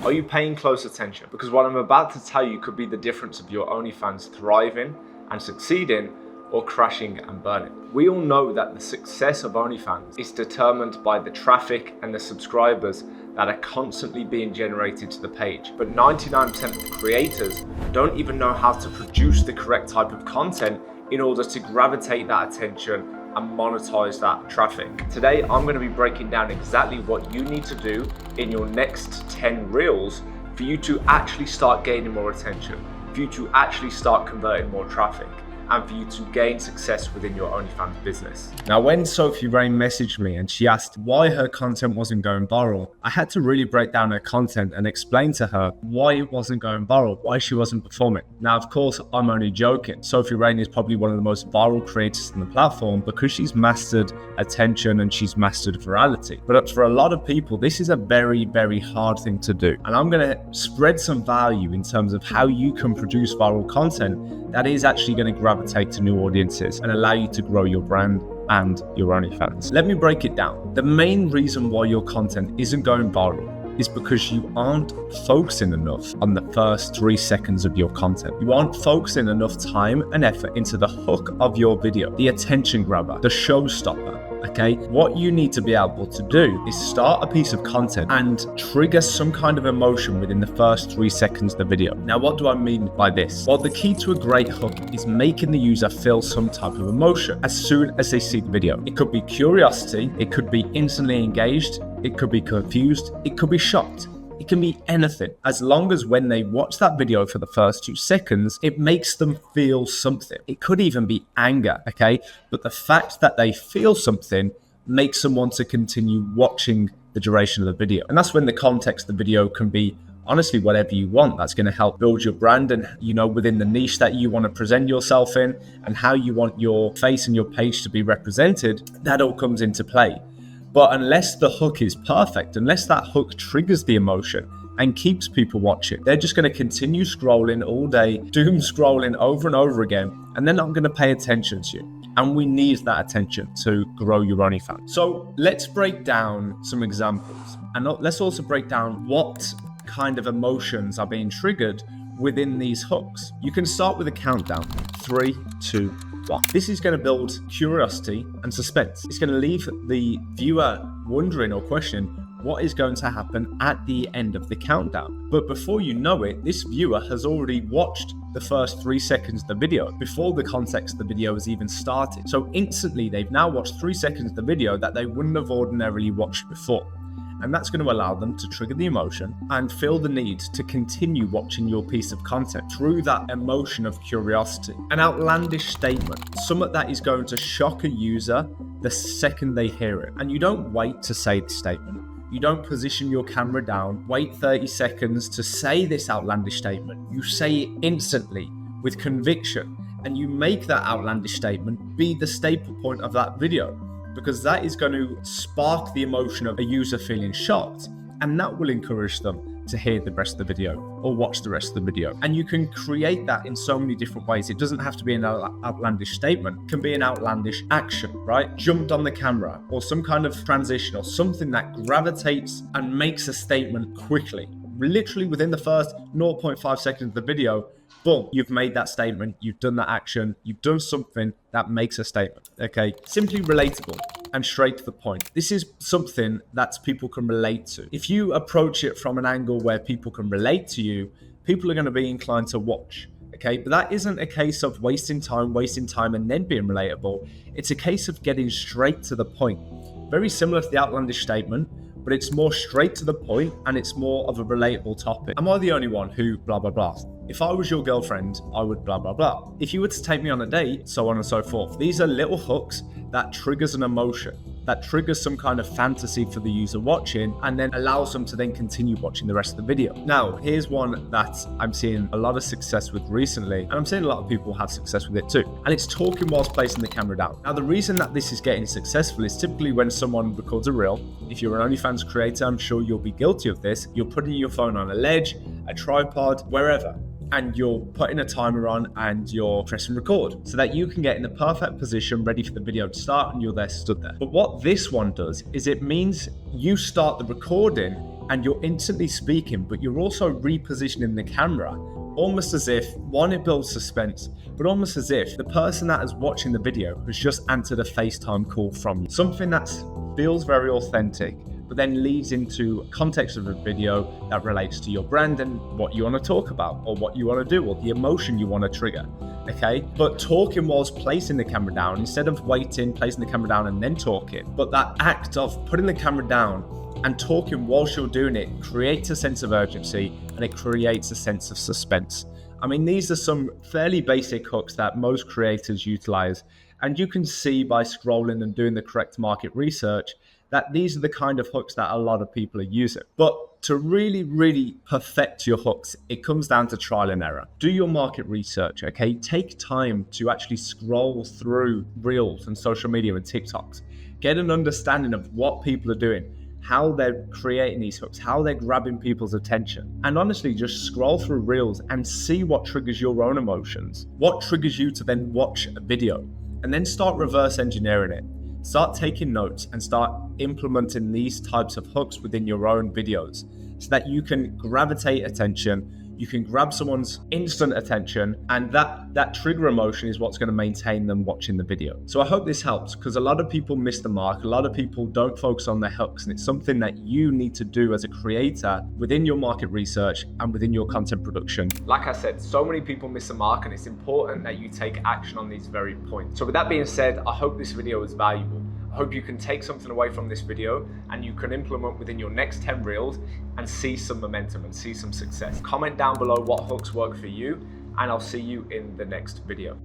Are you paying close attention? Because what I'm about to tell you could be the difference of your OnlyFans thriving and succeeding or crashing and burning. We all know that the success of OnlyFans is determined by the traffic and the subscribers that are constantly being generated to the page. But 99% of creators don't even know how to produce the correct type of content in order to gravitate that attention and monetize that traffic. Today, I'm going to be breaking down exactly what you need to do in your next 10 reels for you to actually start gaining more attention, for you to actually start converting more traffic, and for you to gain success within your OnlyFans business. Now, when Sophie Rain messaged me and she asked why her content wasn't going viral, I had to really break down her content and explain to her why it wasn't going viral, why she wasn't performing. Now, of course, I'm only joking. Sophie Rain is probably one of the most viral creators on the platform because she's mastered attention and she's mastered virality. But for a lot of people, this is a very, very hard thing to do. And I'm gonna spread some value in terms of how you can produce viral content that is actually gonna gravitate to new audiences and allow you to grow your brand and your OnlyFans. Let me break it down. The main reason why your content isn't going viral is because you aren't focusing enough on the first 3 seconds of your content. You aren't focusing enough time and effort into the hook of your video, the attention grabber, the showstopper. Okay, what you need to be able to do is start a piece of content and trigger some kind of emotion within the first 3 seconds of the video. Now, what do I mean by this? Well, the key to a great hook is making the user feel some type of emotion as soon as they see the video. It could be curiosity, it could be instantly engaged, it could be confused, it could be shocked. It can be anything, as long as when they watch that video for the first 2 seconds, it makes them feel something. It could even be anger, okay? But the fact that they feel something makes them want to continue watching the duration of the video. And that's when the context of the video can be honestly whatever you want. That's going to help build your brand and, within the niche that you want to present yourself in and how you want your face and your page to be represented, that all comes into play. But unless the hook is perfect, unless that hook triggers the emotion and keeps people watching, they're just going to continue scrolling all day, doom scrolling over and over again, and they're not going to pay attention to you. And we need that attention to grow your OnlyFans. So let's break down some examples. And let's also break down what kind of emotions are being triggered within these hooks. You can start with a countdown. 3, 2, 1. This is going to build curiosity and suspense. It's going to leave the viewer wondering or questioning what is going to happen at the end of the countdown. But before you know it, this viewer has already watched the first 3 seconds of the video before the context of the video has even started. So instantly, they've now watched 3 seconds of the video that they wouldn't have ordinarily watched before. And that's going to allow them to trigger the emotion and feel the need to continue watching your piece of content through that emotion of curiosity. An outlandish statement, something that is going to shock a user the second they hear it. And you don't wait to say the statement. You don't position your camera down, wait 30 seconds to say this outlandish statement. You say it instantly with conviction, and you make that outlandish statement be the staple point of that video, because that is going to spark the emotion of a user feeling shocked, and that will encourage them to hear the rest of the video or watch the rest of the video. And you can create that in so many different ways. It doesn't have to be an outlandish statement. It can be an outlandish action, right? Jumped on the camera, or some kind of transition, or something that gravitates and makes a statement quickly. Literally within the first 0.5 seconds of the video, boom, you've made that statement, you've done that action, you've done something that makes a statement, okay? Simply relatable and straight to the point. This is something that people can relate to. If you approach it from an angle where people can relate to you, people are going to be inclined to watch, okay? But that isn't a case of wasting time and then being relatable. It's a case of getting straight to the point. Very similar to the outlandish statement, but it's more straight to the point and it's more of a relatable topic. Am I the only one who blah, blah, blah? If I was your girlfriend, I would blah, blah, blah. If you were to take me on a date, so on and so forth. These are little hooks that triggers an emotion, that triggers some kind of fantasy for the user watching, and then allows them to then continue watching the rest of the video. Now, here's one that I'm seeing a lot of success with recently, and I'm seeing a lot of people have success with it too. And it's talking whilst placing the camera down. Now, the reason that this is getting successful is typically when someone records a reel. If you're an OnlyFans creator, I'm sure you'll be guilty of this. You're putting your phone on a ledge, a tripod, wherever, and you're putting a timer on and you're pressing record so that you can get in the perfect position ready for the video to start and you're there stood there. But what this one does is it means you start the recording and you're instantly speaking, but you're also repositioning the camera, almost as if, one, it builds suspense, but almost as if the person that is watching the video has just answered a FaceTime call from you. Something that feels very authentic, but then leads into context of a video that relates to your brand and what you want to talk about, or what you want to do, or the emotion you want to trigger. Okay, but talking whilst placing the camera down, instead of waiting, placing the camera down and then talking. But that act of putting the camera down and talking whilst you're doing it creates a sense of urgency, and it creates a sense of suspense. I mean, these are some fairly basic hooks that most creators utilize, and you can see by scrolling and doing the correct market research that these are the kind of hooks that a lot of people are using. But to really perfect your hooks, it comes down to trial and error. Do your market research, okay? Take time to actually scroll through Reels and social media and TikToks. Get an understanding of what people are doing, how they're creating these hooks, how they're grabbing people's attention. And honestly, just scroll through Reels and see what triggers your own emotions, what triggers you to then watch a video, and then start reverse engineering it. Start taking notes and start implementing these types of hooks within your own videos so that you can gravitate attention, you can grab someone's instant attention, and that trigger emotion is what's going to maintain them watching the video. So I hope this helps, because a lot of people miss the mark, a lot of people don't focus on their hooks, and it's something that you need to do as a creator within your market research and within your content production. Like I said, so many people miss the mark, and it's important that you take action on these very points. So with that being said, I hope this video was valuable. I hope you can take something away from this video and you can implement within your next 10 reels and see some momentum and see some success. Comment down below what hooks work for you, and I'll see you in the next video.